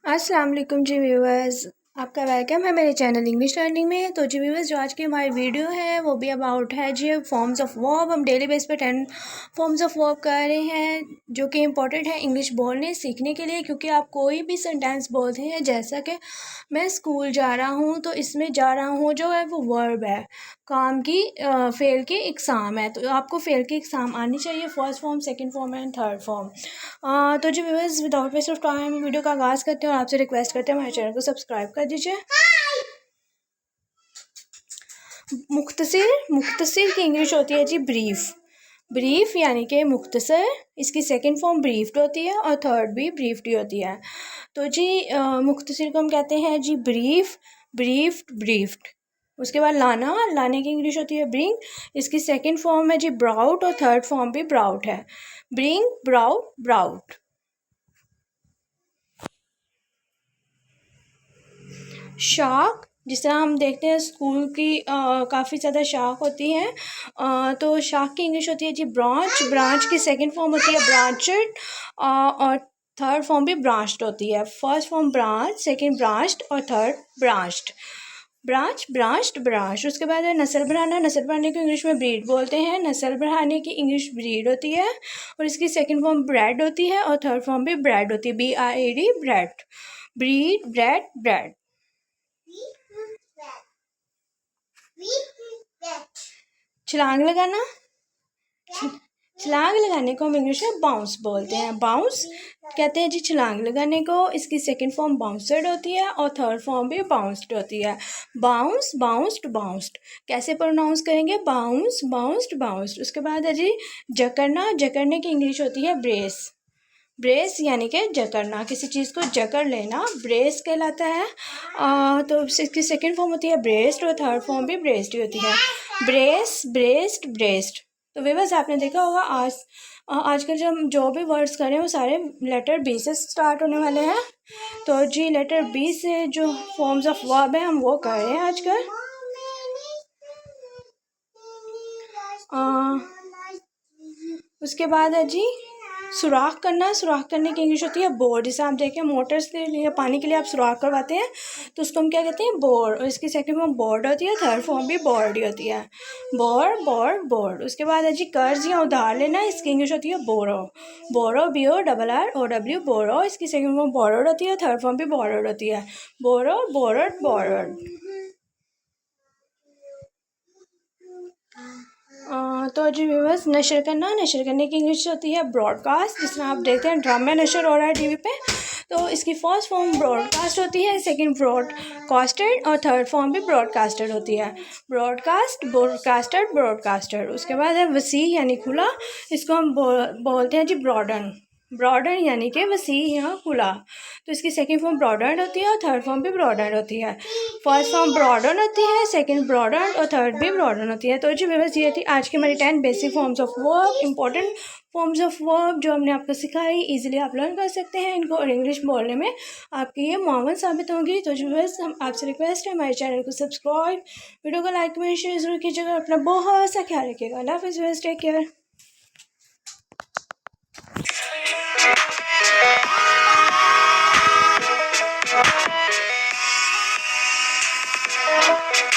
अस्सलाम वालेकुम जी व्यूअर्स, आपका वेलकम है मेरे चैनल इंग्लिश लर्निंग में। तो जी व्यूअर्स, जो आज की हमारी वीडियो है वो भी अबाउट है जी फॉर्म्स ऑफ वर्ब। हम डेली बेस पे 10 फॉर्म्स ऑफ वर्ब कर रहे हैं जो कि इम्पोर्टेंट है इंग्लिश बोलने सीखने के लिए, क्योंकि आप कोई भी सेंटेंस बोलते हैं जैसा कि मैं स्कूल जा रहा हूँ, तो इसमें जा रहा हूँ जो है वो वर्ब है, काम की फेल की एग्ज़ाम है, तो आपको फेल की एग्ज़ाम आनी चाहिए, first form, second form and third form. तो जी viewers, without waste of time video का आगाज़ करते हैं और आपसे रिक्वेस्ट करते हैं हमारे चैनल को सब्सक्राइब कर दीजिए। मुख्तसर की इंग्लिश होती है जी ब्रीफ। ब्रीफ यानी कि मुख्तसर, इसकी सेकंड फॉर्म ब्रीफ्ड होती है और थर्ड भी ब्रीफ्ड ही होती है। तो जी मुख्तसर को हम कहते हैं जी ब्रीफ, ब्रीफ्ड। उसके बाद लाने की इंग्लिश होती है ब्रिंग, इसकी सेकंड फॉर्म है जी ब्राउट और थर्ड फॉर्म भी ब्राउट है। Bring, brought. शार्क, जिस तरह हम देखते हैं स्कूल की काफ़ी ज़्यादा शार्क होती हैं, तो शार्क की इंग्लिश होती है जी ब्रांच की सेकंड फॉर्म होती है ब्रांचड और थर्ड फॉर्म भी ब्रांच्ड होती है। First form branch, second branched और थर्ड ब्रांच्ड। ब्रांच। उसके बाद है नस्ल बढ़ाने को इंग्लिश में ब्रीड बोलते हैं। नस्ल बढ़ाने की इंग्लिश ब्रीड होती है और इसकी सेकंड फॉर्म ब्रेड होती है और थर्ड फॉर्म भी ब्रेड होती है, BRED, ब्रेड। ब्रेड। छलांग लगाना, छलांग लगाने को हम इंग्लिश में बाउंस बोलते हैं। बाउंस कहते हैं जी छलांग लगाने को, इसकी सेकंड फॉर्म बाउंसड होती है और थर्ड फॉर्म भी बाउंस्ड होती है। बाउंस्ड। कैसे प्रोनाउंस करेंगे? बाउंस्ड। उसके बाद है जी जकड़ने की इंग्लिश होती है ब्रेस यानी कि जकड़ना, किसी चीज़ को जकड़ लेना ब्रेस कहलाता है। तो इसकी सेकंड फॉर्म होती है ब्रेस्ड और थर्ड फॉर्म भी ब्रेस्ड ही होती है। ब्रेस्ड। तो व्यूअर्स, आपने देखा होगा आजकल जो भी वर्ड्स कर रहे हैं वो सारे लेटर बी से स्टार्ट होने वाले हैं। तो जी लेटर बी से जो फॉर्म्स ऑफ वर्ब है हम वो कर रहे हैं आजकल। उसके बाद है जी सुराख करने की इंग्लिश होती है बोर। जैसे आप देखें मोटर्स के लिए पानी के लिए आप सुराख करवाते हैं तो उसको हम क्या कहते हैं? बोर। और इसकी सेकंड फॉर्म बोर्ड होती है, थर्ड फॉर्म भी बोर्ड ही होती है। बोर्ड। उसके बाद है जी कर्ज या उधार लेना, इसकी इंग्लिश होती है बोरो। BORROW, बोरो। इसकी सेकंड फॉर्म बोरोड होती है, थर्ड फॉर्म भी बोरोड होती है। बोरोड। तो जी व्यूअर्स, नशर करने की इंग्लिश होती है ब्रॉडकास्ट। जिस तरह आप देखते हैं ड्रामा नशर हो रहा है टीवी पे, तो इसकी फर्स्ट फॉर्म ब्रॉडकास्ट होती है, सेकंड ब्रॉडकास्टेड और थर्ड फॉर्म भी ब्रॉडकास्टेड होती है। ब्रॉडकास्टर। उसके बाद है वसी यानी खुला, इसको हम बोलते हैं जी ब्रॉडन यानी कि वसी या खुला। तो इसकी सेकंड फॉर्म ब्रॉडन होती है और थर्ड फॉर्म भी ब्रॉडन होती है। फर्स्ट फॉर्म ब्रॉडन होती है, सेकंड ब्रॉडन और थर्ड भी ब्रॉडन होती है। तो जी व्यूअर्स, ये थी आज की हमारी 10 basic forms of verb, important forms of verb जो हमने आपको सिखाई। इजीली आप लर्न कर सकते हैं इनको और इंग्लिश बोलने में आपकी ये मुआवन साबित होंगी। तो जी व्यूअर्स, हम आपसे रिक्वेस्ट है हमारे चैनल को सब्सक्राइब, वीडियो को लाइक में शेयर जरूर कीजिएगा। अपना बहुत सा ख्याल रखिएगा। अल्लाह हाफिज़, टेक केयर।